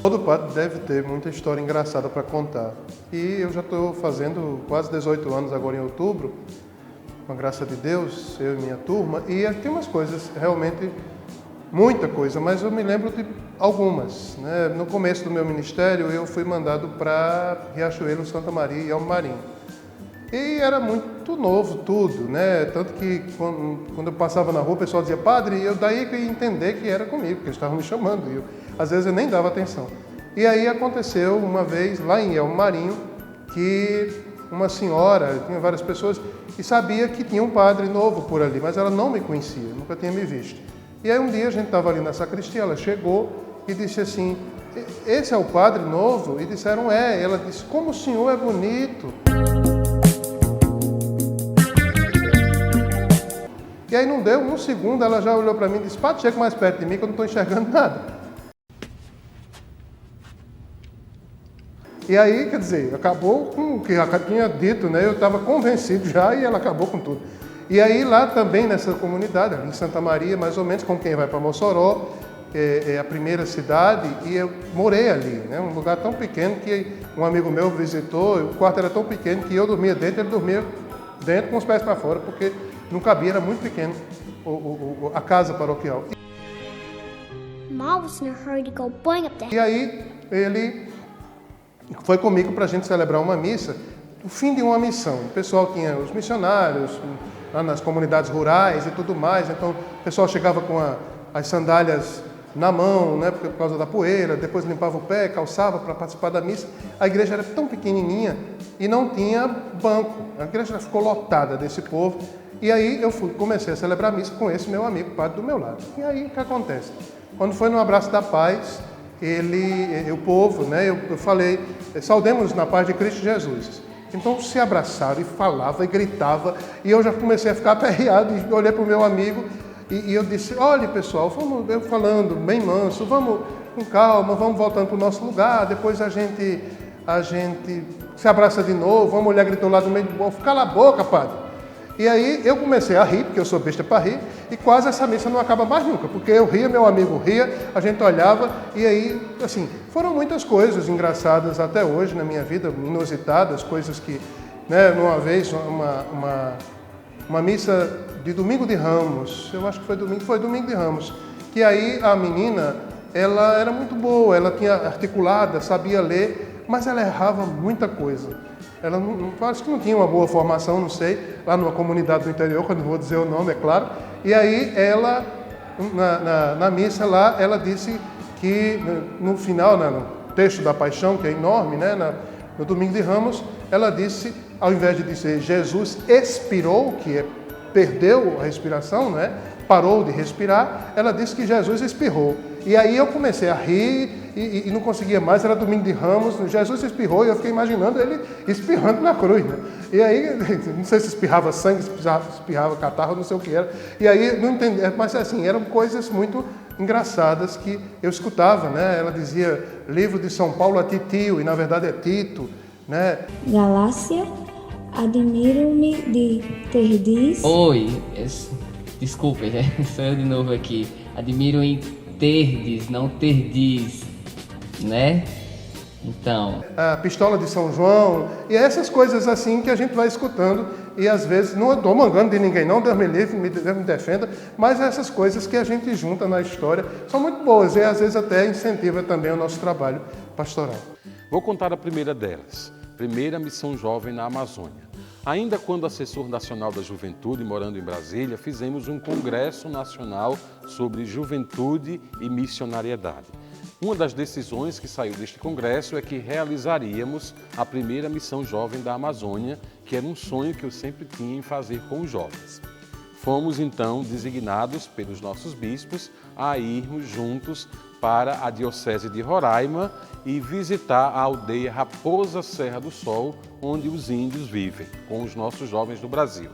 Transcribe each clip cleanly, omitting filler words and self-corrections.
Todo padre deve ter muita história engraçada para contar. E eu já estou fazendo quase 18 anos agora em outubro, com a graça de Deus, eu e minha turma, e tem umas coisas, realmente, muita coisa, mas eu me lembro de algumas, né? No começo do meu ministério, eu fui mandado para Riachuelo, Santa Maria e Almarim. E era muito novo tudo, né? Tanto que quando eu passava na rua, o pessoal dizia, padre, eu daí que ia entender que era comigo, porque eles estavam me chamando. E às vezes eu nem dava atenção. E aí aconteceu uma vez, lá em Elmarinho, que uma senhora, tinha várias pessoas, e sabia que tinha um padre novo por ali, mas ela não me conhecia, nunca tinha me visto. E aí um dia a gente estava ali na sacristia, ela chegou e disse assim, esse é o padre novo? E disseram, é. E ela disse, como o senhor é bonito. E aí não deu um segundo, ela já olhou para mim e disse, padre, chega mais perto de mim que eu não estou enxergando nada. E aí, quer dizer, acabou com o que ela tinha dito, né? Eu estava convencido já e ela acabou com tudo. E aí lá também nessa comunidade, em Santa Maria, mais ou menos, como quem vai para Mossoró, é a primeira cidade, e eu morei ali, né? Um lugar tão pequeno que um amigo meu visitou, o quarto era tão pequeno que eu dormia dentro, ele dormia dentro com os pés para fora, porque não cabia, era muito pequeno a casa paroquial. E aí ele foi comigo para a gente celebrar uma missa, o fim de uma missão. O pessoal tinha os missionários lá nas comunidades rurais e tudo mais, então o pessoal chegava com as sandálias na mão, né, por causa da poeira, depois limpava o pé, calçava para participar da missa. A igreja era tão pequenininha e não tinha banco, a igreja ficou lotada desse povo. E aí eu comecei a celebrar a missa com esse meu amigo, padre do meu lado. E aí o que acontece? Quando foi no Abraço da Paz, o povo, né, eu falei, saudemos na paz de Cristo Jesus. Então se abraçaram e falava e gritava, e eu já comecei a ficar aperreado, e olhei para o meu amigo, e eu disse, olha pessoal, eu falando bem manso, vamos com calma, vamos voltando para o nosso lugar, depois a gente se abraça de novo, uma mulher gritou lá do meio do povo, cala a boca, padre. E aí eu comecei a rir, porque eu sou besta para rir, e quase essa missa não acaba mais nunca, porque eu ria, meu amigo ria, a gente olhava, e aí, assim, foram muitas coisas engraçadas até hoje na minha vida, inusitadas, coisas que, né, uma vez, uma missa de Domingo de Ramos, eu acho que foi Domingo de Ramos, que aí a menina, ela era muito boa, ela tinha articulada, sabia ler, mas ela errava muita coisa. Ela acho que não tinha uma boa formação, não sei, lá numa comunidade do interior, que eu não vou dizer o nome, é claro. E aí ela, na missa lá, ela disse que no final, no texto da Paixão, que é enorme, né, no Domingo de Ramos, ela disse, ao invés de dizer Jesus expirou, que é perdeu a respiração, né, parou de respirar, ela disse que Jesus espirrou. E aí eu comecei a rir e não conseguia mais, era Domingo de Ramos, Jesus espirrou e eu fiquei imaginando ele espirrando na cruz, né? E aí, não sei se espirrava sangue, espirrava catarro, não sei o que era. E aí, não entendi, mas assim, eram coisas muito engraçadas que eu escutava, né? Ela dizia, livro de São Paulo a Titio, e na verdade é Tito, né? Galácia, admiro-me de terdes... Oi, desculpe, sou eu de novo aqui. Admiro em terdes, não terdes, né? Então... A pistola de São João, e essas coisas assim que a gente vai escutando, e às vezes, não estou mangando de ninguém não, Deus me livre, me defenda, mas essas coisas que a gente junta na história são muito boas, e às vezes até incentiva também o nosso trabalho pastoral. Vou contar a primeira delas, primeira missão jovem na Amazônia. Ainda quando assessor nacional da juventude, morando em Brasília, fizemos um congresso nacional sobre juventude e missionariedade. Uma das decisões que saiu deste congresso é que realizaríamos a primeira missão jovem da Amazônia, que era um sonho que eu sempre tinha em fazer com os jovens. Fomos então designados pelos nossos bispos a irmos juntos para a Diocese de Roraima e visitar a aldeia Raposa Serra do Sol, onde os índios vivem, com os nossos jovens do Brasil.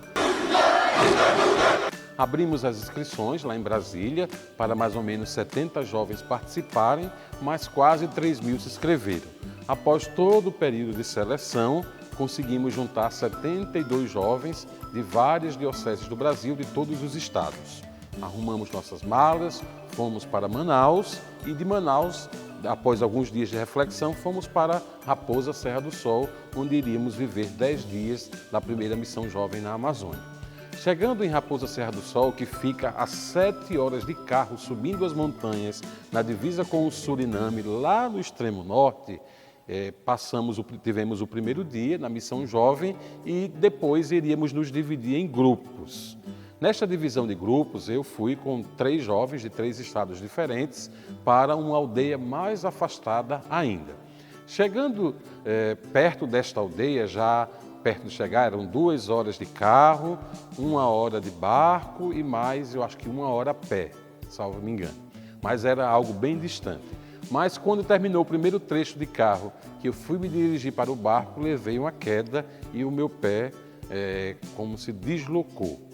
Abrimos as inscrições lá em Brasília para mais ou menos 70 jovens participarem, mas quase 3.000 se inscreveram. Após todo o período de seleção, conseguimos juntar 72 jovens de várias dioceses do Brasil, de todos os estados. Arrumamos nossas malas, fomos para Manaus e de Manaus após alguns dias de reflexão, fomos para Raposa Serra do Sol, onde iríamos viver 10 dias da primeira missão jovem na Amazônia. Chegando em Raposa Serra do Sol, que fica a 7 horas de carro subindo as montanhas, na divisa com o Suriname, lá no extremo norte, tivemos o primeiro dia na missão jovem e depois iríamos nos dividir em grupos. Nesta divisão de grupos, eu fui com 3 jovens de 3 estados diferentes para uma aldeia mais afastada ainda. Chegando perto desta aldeia, já perto de chegar, eram 2 horas de carro, 1 hora de barco e mais, eu acho que 1 hora a pé, salvo me engano. Mas era algo bem distante. Mas quando terminou o primeiro trecho de carro, que eu fui me dirigir para o barco, levei uma queda e o meu pé como se deslocou.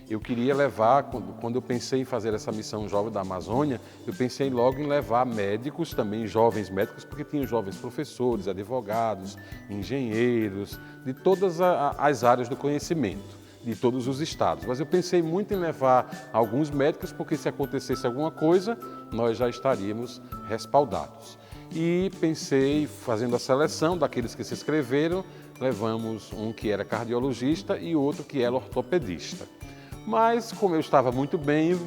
Eu queria levar, quando eu pensei em fazer essa missão jovem da Amazônia, eu pensei logo em levar médicos, também jovens médicos, porque tinham jovens professores, advogados, engenheiros, de todas as áreas do conhecimento, de todos os estados. Mas eu pensei muito em levar alguns médicos, porque se acontecesse alguma coisa, nós já estaríamos respaldados. E pensei, fazendo a seleção daqueles que se inscreveram, levamos um que era cardiologista e outro que era ortopedista. Mas, como eu estava muito bem,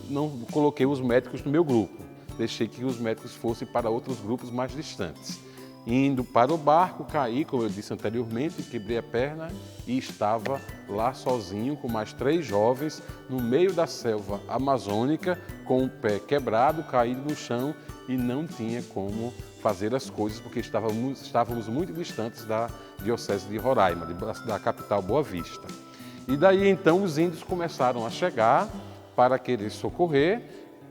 não coloquei os médicos no meu grupo. Deixei que os médicos fossem para outros grupos mais distantes. Indo para o barco, caí, como eu disse anteriormente, quebrei a perna e estava lá sozinho com mais 3 jovens no meio da selva amazônica, com o pé quebrado, caído no chão e não tinha como fazer as coisas porque estávamos muito distantes da Diocese de Roraima, da capital Boa Vista. E daí então os índios começaram a chegar para querer socorrer,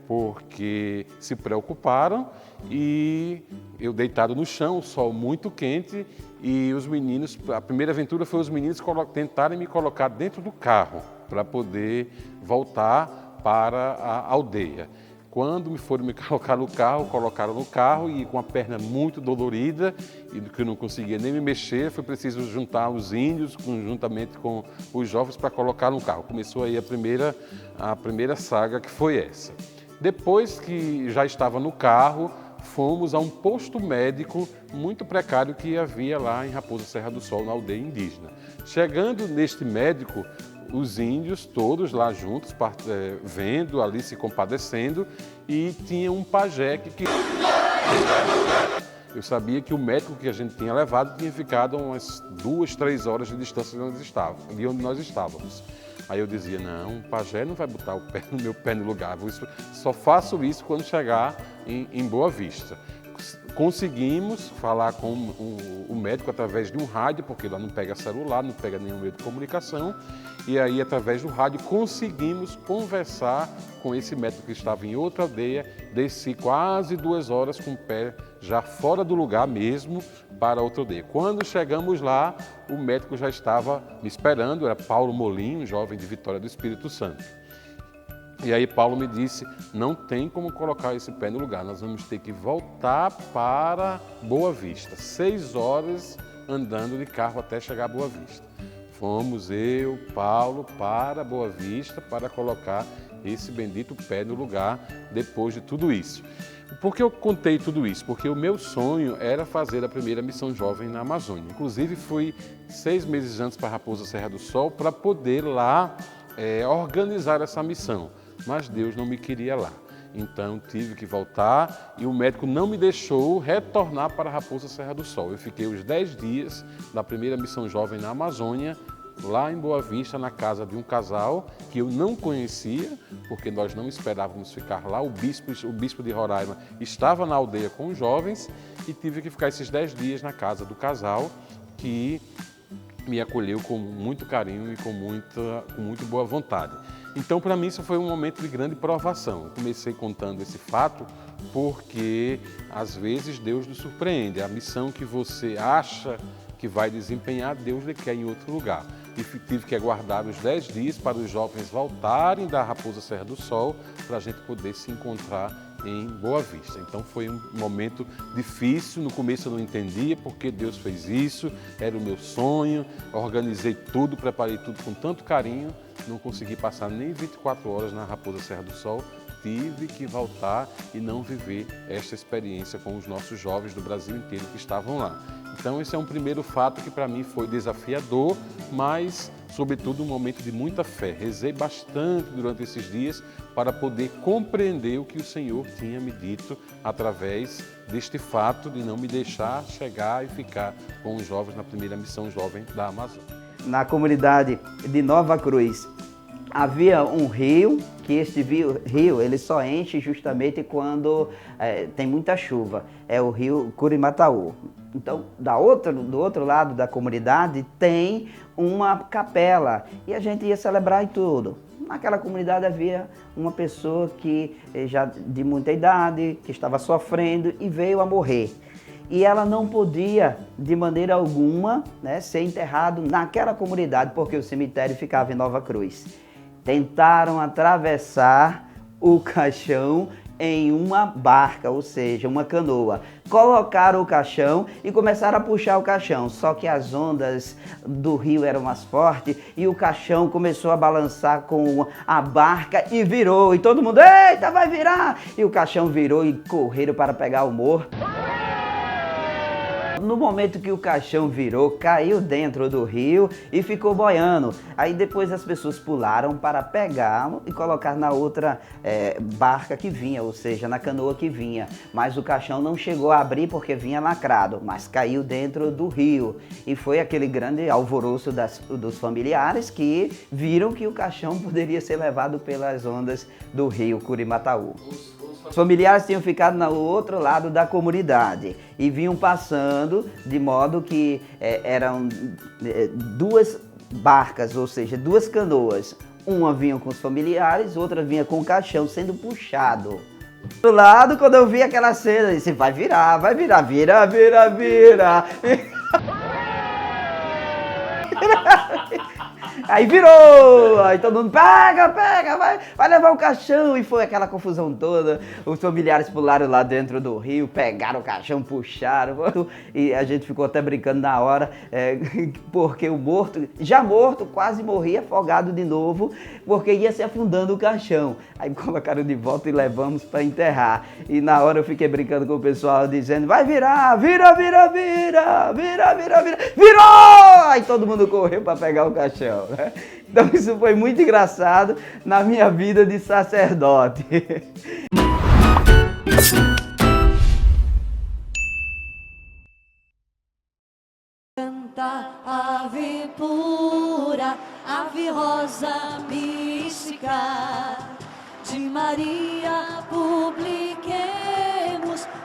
porque se preocuparam e eu deitado no chão, o sol muito quente e os meninos, a primeira aventura foi os meninos tentarem me colocar dentro do carro para poder voltar para a aldeia. Quando foram me colocar no carro, colocaram no carro e com a perna muito dolorida e que eu não conseguia nem me mexer, foi preciso juntar os índios juntamente com os jovens para colocar no carro. Começou aí a primeira saga, que foi essa. Depois que já estava no carro, fomos a um posto médico muito precário que havia lá em Raposa Serra do Sol, na aldeia indígena. Chegando neste médico, os índios todos lá juntos, vendo ali, se compadecendo, e tinha um pajé que... Eu sabia que o médico que a gente tinha levado tinha ficado umas 2, 3 horas de distância de onde nós estávamos. Aí eu dizia, não, o pajé não vai botar o meu pé no lugar, só faço isso quando chegar em Boa Vista. Conseguimos falar com o médico através de um rádio, porque lá não pega celular, não pega nenhum meio de comunicação, e aí através do rádio conseguimos conversar com esse médico que estava em outra aldeia. Desci quase 2 horas com o pé já fora do lugar mesmo para outra aldeia. Quando chegamos lá, o médico já estava me esperando, era Paulo Molim, um jovem de Vitória do Espírito Santo. E aí Paulo me disse, não tem como colocar esse pé no lugar, nós vamos ter que voltar para Boa Vista. 6 horas andando de carro até chegar a Boa Vista. Fomos eu, Paulo, para Boa Vista para colocar esse bendito pé no lugar depois de tudo isso. Por que eu contei tudo isso? Porque o meu sonho era fazer a primeira missão jovem na Amazônia. Inclusive fui 6 meses antes para Raposa Serra do Sol para poder lá organizar essa missão. Mas Deus não me queria lá. Então tive que voltar e o médico não me deixou retornar para Raposa Serra do Sol. Eu fiquei os 10 dias da primeira missão jovem na Amazônia, lá em Boa Vista, na casa de um casal que eu não conhecia, porque nós não esperávamos ficar lá. O bispo de Roraima estava na aldeia com os jovens e tive que ficar esses 10 dias na casa do casal, que me acolheu com muito carinho e com muito boa vontade. Então, para mim, isso foi um momento de grande provação. Eu comecei contando esse fato porque, às vezes, Deus nos surpreende. A missão que você acha que vai desempenhar, Deus lhe quer em outro lugar. e tive que aguardar os 10 dias para os jovens voltarem da Raposa Serra do Sol para a gente poder se encontrar em Boa Vista. Então foi um momento difícil, no começo eu não entendia porque Deus fez isso, era o meu sonho, organizei tudo, preparei tudo com tanto carinho, não consegui passar nem 24 horas na Raposa Serra do Sol, tive que voltar e não viver esta experiência com os nossos jovens do Brasil inteiro que estavam lá. Então esse é um primeiro fato que para mim foi desafiador, mas sobretudo um momento de muita fé. Rezei bastante durante esses dias para poder compreender o que o Senhor tinha me dito através deste fato de não me deixar chegar e ficar com os jovens na primeira missão jovem da Amazônia. Na comunidade de Nova Cruz havia um rio, que este rio ele só enche justamente quando tem muita chuva, é o rio Curimataú. Então, do outro lado da comunidade tem uma capela e a gente ia celebrar e tudo. Naquela comunidade havia uma pessoa que já de muita idade, que estava sofrendo e veio a morrer. E ela não podia, de maneira alguma, ser enterrado naquela comunidade, porque o cemitério ficava em Nova Cruz. Tentaram atravessar o caixão em uma barca, ou seja, uma canoa. Colocaram o caixão e começaram a puxar o caixão, só que as ondas do rio eram mais fortes e o caixão começou a balançar com a barca e virou. E todo mundo, eita, vai virar! E o caixão virou e correram para pegar o morto. No momento que o caixão virou, caiu dentro do rio e ficou boiando. Aí depois as pessoas pularam para pegá-lo e colocar na outra barca que vinha, ou seja, na canoa que vinha. Mas o caixão não chegou a abrir porque vinha lacrado, mas caiu dentro do rio. E foi aquele grande alvoroço dos familiares que viram que o caixão poderia ser levado pelas ondas do rio Curimataú. Os familiares tinham ficado no outro lado da comunidade e vinham passando de modo que eram duas barcas, ou seja, duas canoas. Uma vinha com os familiares, outra vinha com o caixão sendo puxado. Do lado, quando eu vi aquela cena, eu disse, vai virar, vira, vira, vira. Aí virou, aí todo mundo pega, vai levar o caixão. E foi aquela confusão toda, os familiares pularam lá dentro do rio, pegaram o caixão, puxaram. E a gente ficou até brincando na hora, porque o morto, já morto, quase morria afogado de novo, porque ia se afundando o caixão. Aí colocaram de volta e levamos para enterrar. E na hora eu fiquei brincando com o pessoal, dizendo, vai virar, vira, virou! Aí todo mundo correu para pegar o caixão. Então isso foi muito engraçado na minha vida de sacerdote. Canta ave pura, ave rosa mística, de Maria publiquemos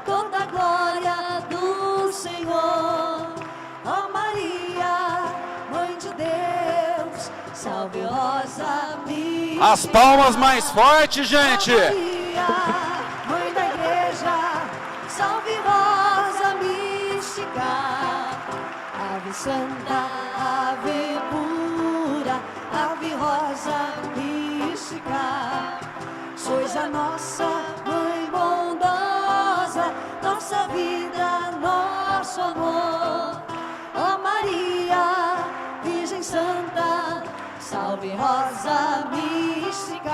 toda a glória do Senhor. Ó Maria, Mãe de Deus, salve rosa mística. As palmas mais fortes, gente! Ó Maria, Mãe da Igreja, salve rosa mística. Ave santa, ave pura, ave rosa mística. Sois a nossa mãe bondosa, nossa vida, nosso amor. Ó Maria, Virgem Santa, salve rosa mística.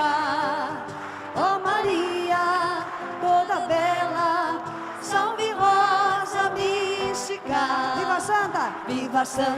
Ó Maria, toda bela, salve rosa mística. Viva Santa! Viva Santa!